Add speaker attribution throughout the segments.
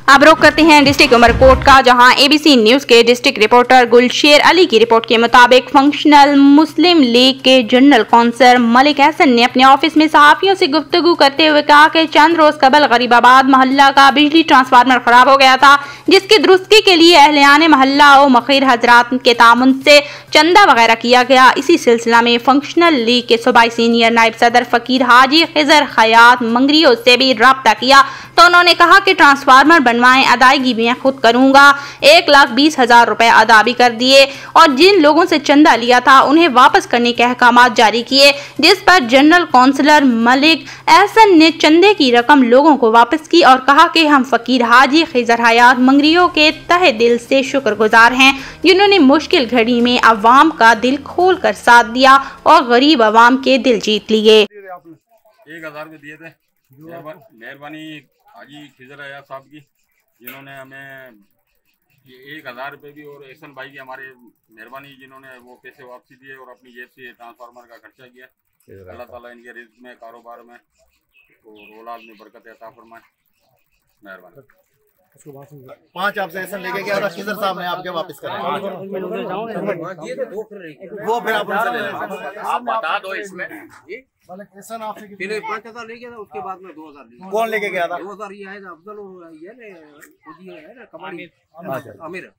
Speaker 1: अब रुख करते हैं डिस्ट्रिक्ट उमरकोट का, जहां एबीसी न्यूज के डिस्ट्रिक्ट रिपोर्टर गुलशेर अली की रिपोर्ट के मुताबिक फंक्शनल मुस्लिम लीग के जनरल कौंसल मलिक हसन ने अपने ऑफिस में सहाफियों से गुफ्तगू करते हुए कहा कि चंद रोज कबल गरीबाबाद मोहल्ला का बिजली ट्रांसफार्मर खराब हो गया था, जिसकी दुरुस्ती के लिए अहलियान मोहल्ला और मखीर हजरात के तामुन से चंदा वगैरह किया गया। इसी सिलसिला में फंक्शनल लीग के सूबाई सीनियर नायब सदर फकीर हाजी खिजर खयात मंगरियों से भी रब्ता किया तो उन्होंने कहा कि ट्रांसफार्मर बनवाएं, अदायगी भी मैं खुद करूंगा। 1,20,000 रुपए अदा भी कर दिए और जिन लोगों से चंदा लिया था उन्हें वापस करने के अहकामात जारी किए, जिस पर जनरल काउंसलर मलिक एहसन ने चंदे की रकम लोगों को वापस की और कहा कि हम फकीर हाजी खिजर हयात मंगरियों के तहे दिल से शुक्रगुजार हैं, जिन्होंने मुश्किल घड़ी में अवाम का दिल खोल कर साथ दिया और गरीब अवाम के दिल जीत लिए।
Speaker 2: 1,000 रुपये दिए थे, मेहरबानी हाजी खिजर हयात साहब की, जिन्होंने हमें ये 1,000 रुपये भी और एहसन भाई की हमारे मेहरबानी, जिन्होंने वो पैसे वापसी दिए और अपनी जेब से ट्रांसफार्मर का खर्चा किया। अल्लाह ताला इनके रिज़्क़ में, कारोबार में और औलाद में बरकत अता फरमाए। मेहरबानी।
Speaker 3: 5 आपसे एहसन लेके गया था, खिजर साहब ने आपके वापस कर वो फिर आप उनसे ले लें।
Speaker 2: आप बता दो इसमें
Speaker 3: एहसन आपसे
Speaker 4: पहले 5,000 ले गया था, उसके बाद में 2,000 ले गया।
Speaker 3: कौन लेके गया था?
Speaker 4: 2,000 ये है अफजल, ये ना कमानी आमिर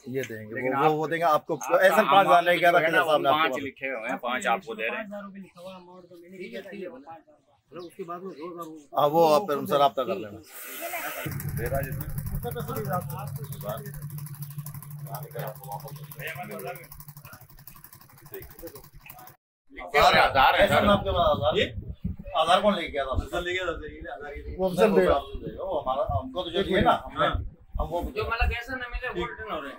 Speaker 3: ये देंगे, वो देंगे आपको। एहसन 5,000 लेके गया था खिजर साहब ने,
Speaker 2: 5 लिखे हुए हैं, 5 आपको दे रहे हैं।
Speaker 4: उसके बाद में 2,000
Speaker 3: हाँ, वो आप फिर उनसे रब्ता कर लेना। आधार कौन लेके गया था? वो अफजल देगा, वो हमारा, हमको तो जो दिए ना, हमको जो मतलब कैसा ना मिले वो रिटर्न हो रहे हैं।